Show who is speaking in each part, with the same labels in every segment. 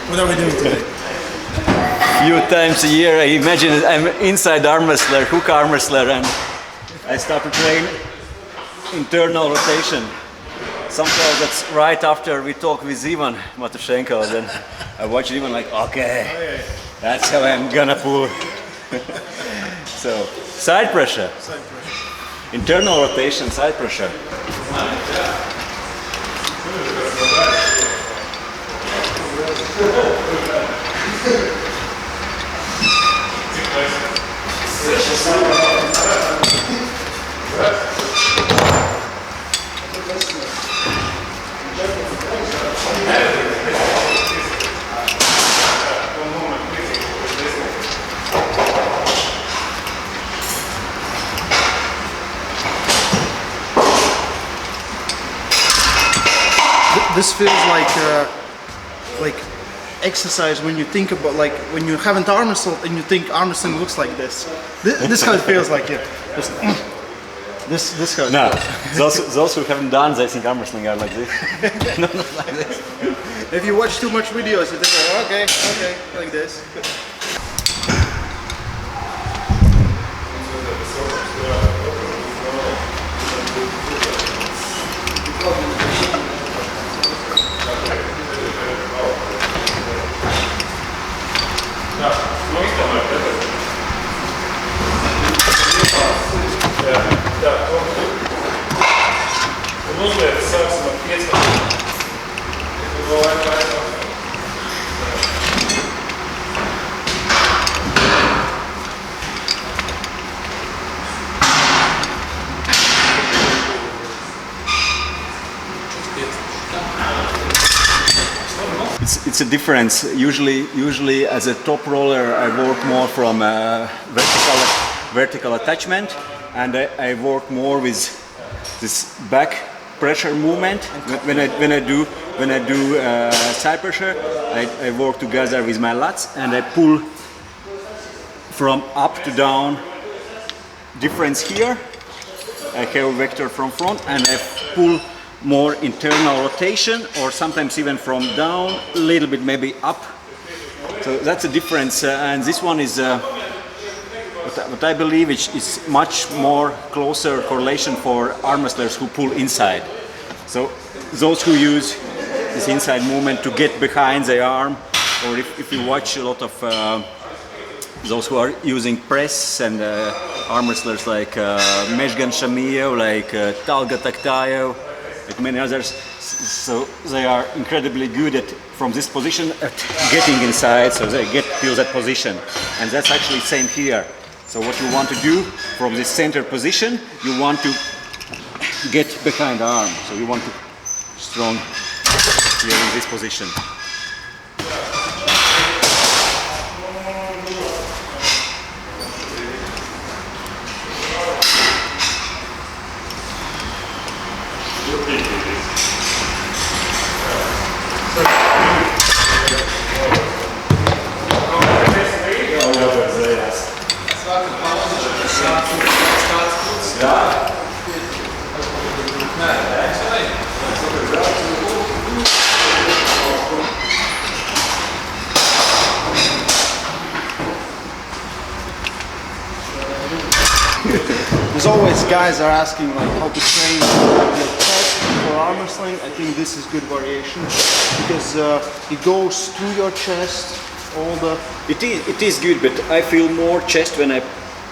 Speaker 1: What are we doing today?
Speaker 2: Few times a year, I imagine I'm inside arm wrestler, hook arm wrestler, and I start to train internal rotation. Sometimes that's right after we talk with Ivan Matushenko, then I watch Ivan like, okay, that's how I'm gonna pull. So, side pressure. Internal rotation, side pressure.
Speaker 1: This feels like exercise when you think about, like, when you haven't arm wrestled and you think arm wrestling looks like this. This how it feels like it. This how it
Speaker 2: feels. Those who haven't done, they think arm wrestling are like this. No, not like this.
Speaker 1: If you watch too much videos, you think, okay, like this.
Speaker 2: It's a difference. Usually as a top roller, I work more from vertical attachment, and I work more with this back pressure movement. When I do side pressure, I work together with my lats and I pull from up to down. Difference here, I have a vector from front and I pull more internal rotation, or sometimes even from down a little bit, maybe up. So that's a difference, and this one is what I believe is much more closer correlation for arm wrestlers who pull inside. So those who use this inside movement to get behind the arm, or if you watch a lot of those who are using press and arm wrestlers like Meshgan Shamiev, like Talga Taktayev, like many others, so they are incredibly good at, from this position, at getting inside, so they get to that position. And that's actually same here. So what you want to do from this center position, you want to get behind the arm. So you want to strong here in this position.
Speaker 1: There's always guys are asking like how to train your chest for arm wrestling. I think this is good variation because it goes through your chest. All the
Speaker 2: it is good, but I feel more chest when I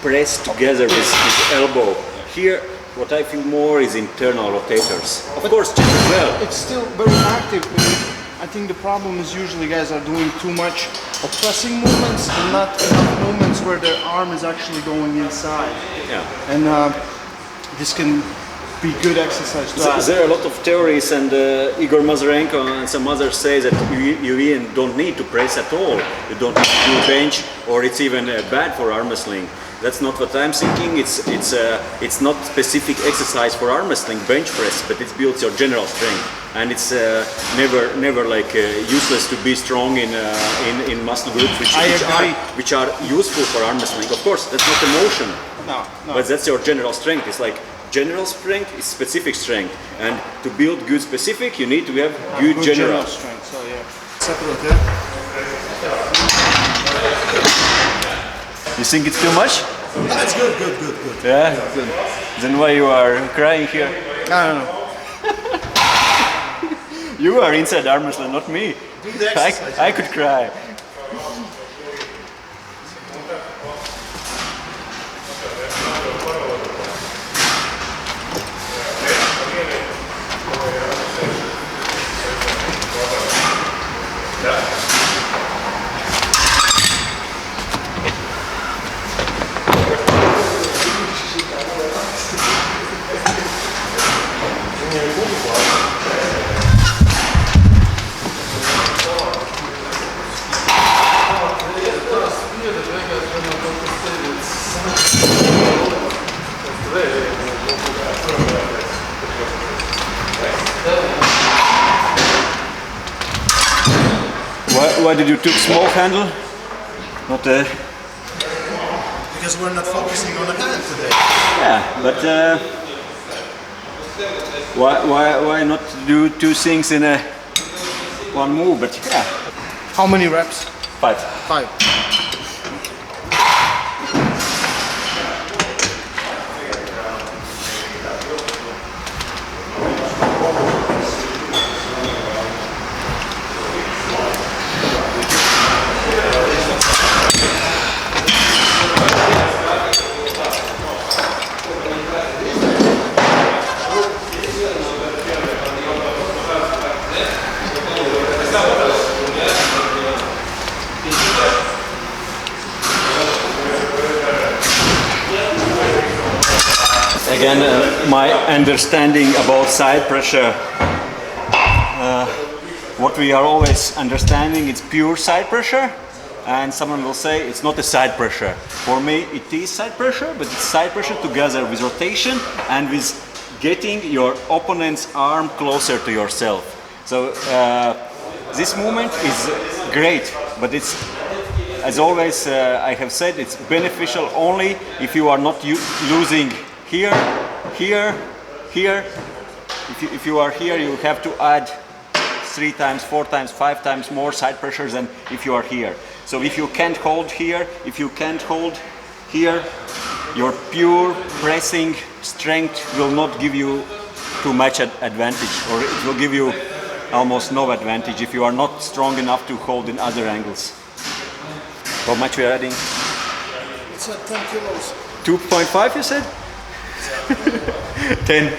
Speaker 2: press together with elbow. Here, what I feel more is internal rotators. Of course, chest as well.
Speaker 1: It's still very active. I think the problem is usually guys are doing too much of pressing movements and not enough movements where their arm is actually going inside.
Speaker 2: Yeah.
Speaker 1: And this can be good exercise to add.
Speaker 2: There are a lot of theories, and Igor Mazurenko and some others say that you even don't need to press at all. You don't need to do bench, or it's even bad for arm wrestling. That's not what I'm thinking. It's not specific exercise for arm wrestling, bench press, but it builds your general strength, and it's never like useless to be strong in muscle groups which are useful for arm wrestling. Of course, that's not emotion,
Speaker 1: No.
Speaker 2: but that's your general strength. It's like general strength is specific strength, and to build good specific, you need to have good general
Speaker 1: strength. So yeah, separate. Yeah.
Speaker 2: You think it's too much?
Speaker 1: That's good.
Speaker 2: Yeah. Good. Then why you are crying here?
Speaker 1: I don't know.
Speaker 2: You are inside arm wrestling, not me.
Speaker 1: Do the exercise.
Speaker 2: I could cry. Why did you took small handle? Not
Speaker 1: Because we're not focusing on the hand today.
Speaker 2: yeah, but why not do two things in one move? But yeah,
Speaker 1: How many reps?
Speaker 2: 5.
Speaker 1: 5.
Speaker 2: Again, my understanding about side pressure, what we are always understanding, it's pure side pressure, and someone will say it's not a side pressure. For me, it is side pressure, but it's side pressure together with rotation and with getting your opponent's arm closer to yourself. So this movement is great, but it's, as always, I have said, it's beneficial only if you are not losing here, here, here. If you are here, you have to add 3 times, 4 times, 5 times more side pressure than if you are here. So if you can't hold here, if you can't hold here, your pure pressing strength will not give you too much advantage, or it will give you almost no advantage if you are not strong enough to hold in other angles. How much we are adding?
Speaker 1: It's at 10 kilos.
Speaker 2: 2.5 you said? 10.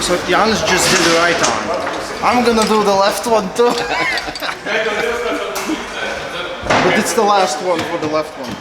Speaker 1: So Janis just did the right arm. I'm gonna do the left one too. But it's the last one for the left one.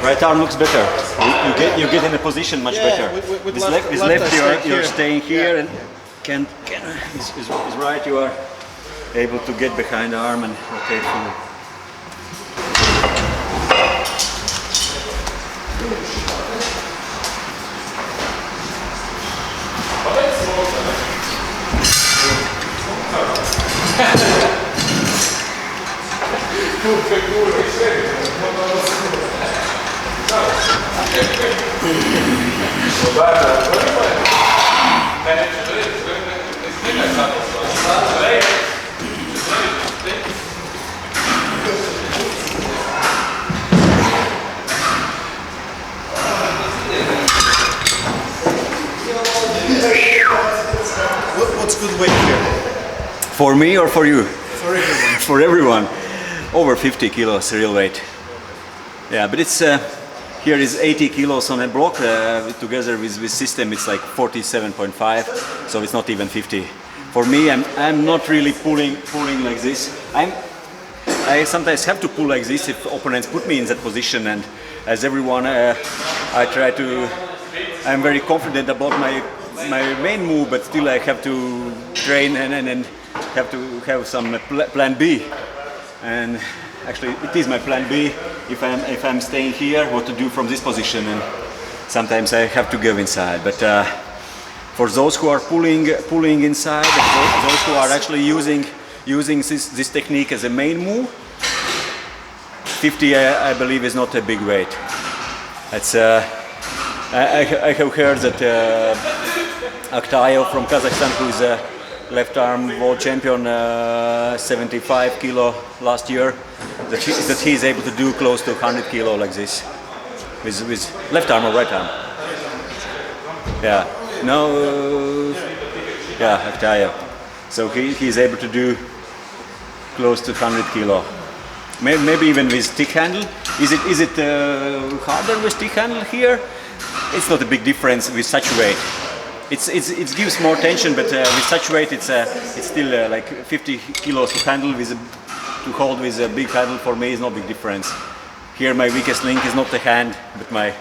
Speaker 2: Right arm looks better. You get in a position much better.
Speaker 1: With
Speaker 2: left you're staying here, and is right. You are able to get behind the arm and rotate forward.
Speaker 1: What's good weight here?
Speaker 2: For me or for you?
Speaker 1: For everyone.
Speaker 2: For everyone. Over 50 kilos real weight. Yeah, but it's here is 80 kilos on a block. Together with system, it's like 47.5. So it's not even 50. For me, I'm not really pulling like this. I sometimes have to pull like this if opponents put me in that position, and as everyone, I try to. I'm very confident about my main move, but still I have to train and have to have some plan B. And actually, it is my plan B if I'm staying here, what to do from this position, and sometimes I have to go inside. But for those who are pulling inside, and those who are actually using this technique as a main move, 50 I believe is not a big weight. It's I have heard that Aktayev from Kazakhstan, who is a left arm world champion, 75 kilo last year, that he is able to do close to 100 kilo like this with left arm or right arm. Yeah, no, yeah, Aktayev. So he is able to do close to 100 kilo. Maybe even with stick handle. Is it harder with stick handle here? It's not a big difference with such weight. It gives more tension, but with such weight, it's still like 50 kilos to handle to hold with a big handle. For me, is no big difference. Here, my weakest link is not the hand, but my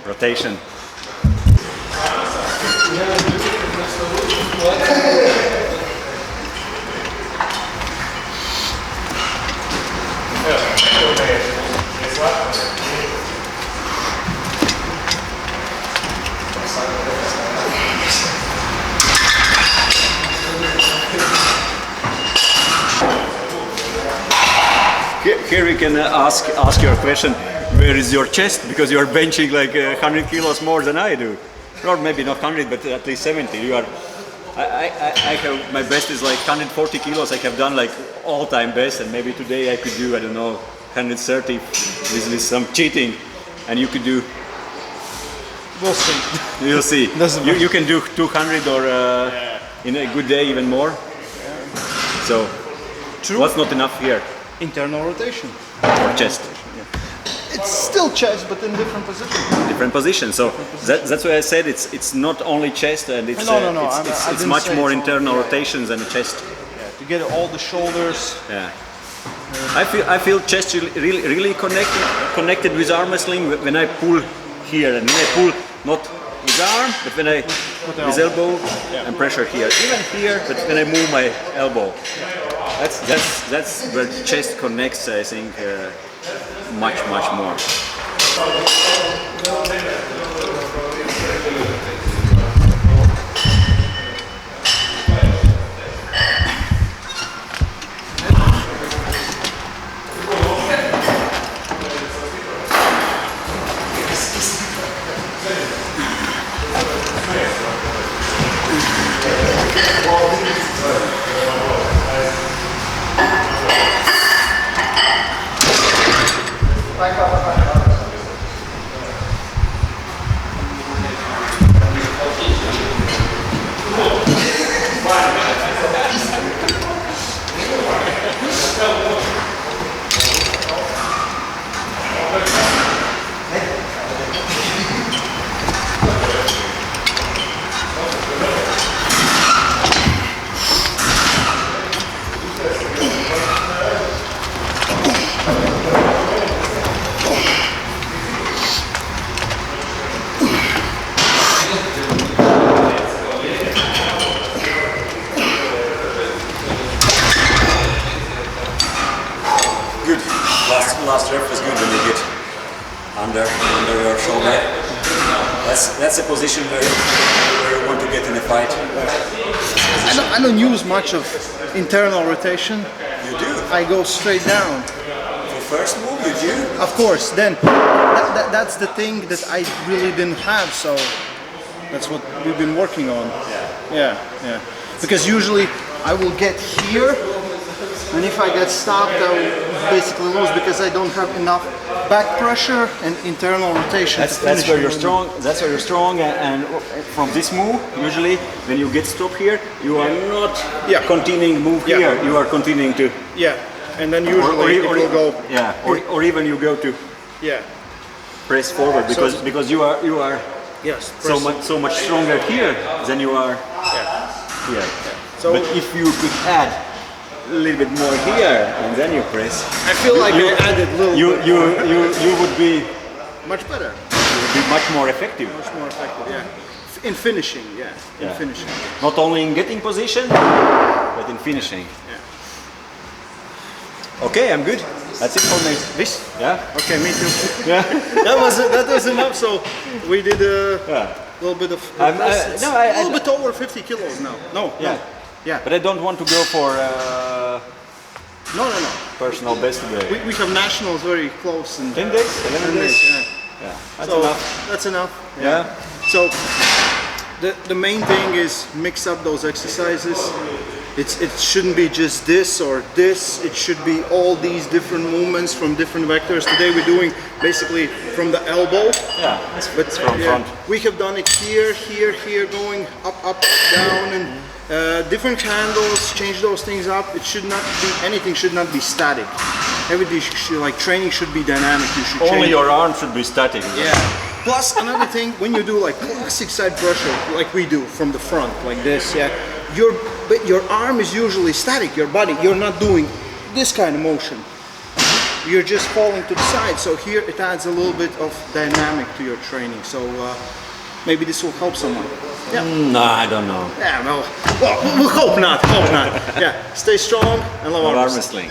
Speaker 2: rotation. Here you can ask your question, where is your chest? Because you are benching like 100 kilos more than I do. Or maybe not 100, but at least 70. You are. I have, my best is like 140 kilos. I have done like all-time best, and maybe today I could do, I don't know, 130 with some cheating, and you could do.
Speaker 1: We'll see.
Speaker 2: You'll see. You can do 200 or in a good day even more. So,
Speaker 1: True.
Speaker 2: What's not enough here?
Speaker 1: Internal rotation.
Speaker 2: Or chest.
Speaker 1: It's still chest, but in different positions.
Speaker 2: Different positions. So that's why I said it's not only chest, and it's it's much more internal rotations than the chest.
Speaker 1: Yeah, to get all the shoulders.
Speaker 2: Yeah. I feel chest really connected with arm wrestling when I pull here, and when I pull not with arm, but when I with elbow and pressure here. Even here, but when I move my elbow. That's where chest connects, I think, much more. Last rep was good when you get under your shoulder. That's a position where you want to get in a fight.
Speaker 1: I don't use much of internal rotation.
Speaker 2: You do?
Speaker 1: I go straight down.
Speaker 2: first move you do?
Speaker 1: Of course, then that's the thing that I really didn't have, so that's what we've been working on. Yeah. Because usually I will get here, and if I get stopped, I will basically lose because I don't have enough back pressure and internal rotation.
Speaker 2: That's where you're strong. That's where you're strong, and from this move, usually when you get stopped here, you are not continuing move here. You are continuing to
Speaker 1: and then usually it will go
Speaker 2: or even you go to press forward because you are so much stronger here than you are here. So, but if you could add a little bit more here and then you press,
Speaker 1: I feel like I added a little.
Speaker 2: You would be
Speaker 1: much better.
Speaker 2: You would be much more effective.
Speaker 1: Much more effective, in finishing, in finishing.
Speaker 2: Not only in getting position, but in finishing. Okay, I'm good. That's it for me.
Speaker 1: This?
Speaker 2: Yeah.
Speaker 1: Okay, me too. That was enough. So we did a little bit of. A little bit over 50 kilos now. No.
Speaker 2: But I don't want to go for.
Speaker 1: No.
Speaker 2: Personal best today.
Speaker 1: We have nationals very close in
Speaker 2: 10 days, 11 days.
Speaker 1: That's enough. That's enough.
Speaker 2: Yeah.
Speaker 1: So the main thing is mix up those exercises. It shouldn't be just this or this. It should be all these different movements from different vectors. Today we're doing basically from the elbow.
Speaker 2: But from front.
Speaker 1: We have done it here, going up, down, and different handles. Change those things up. It should not be anything. Should not be static. Everything should, like training should be dynamic. You should
Speaker 2: only your arm should be static.
Speaker 1: Plus another thing, when you do like classic side pressure, like we do from the front, like this, your arm is usually static. Your body, you're not doing this kind of motion. You're just falling to the side. So here it adds a little bit of dynamic to your training. So maybe this will help someone.
Speaker 2: No, I don't know.
Speaker 1: Well, we'll hope not. Stay strong and love arm wrestling.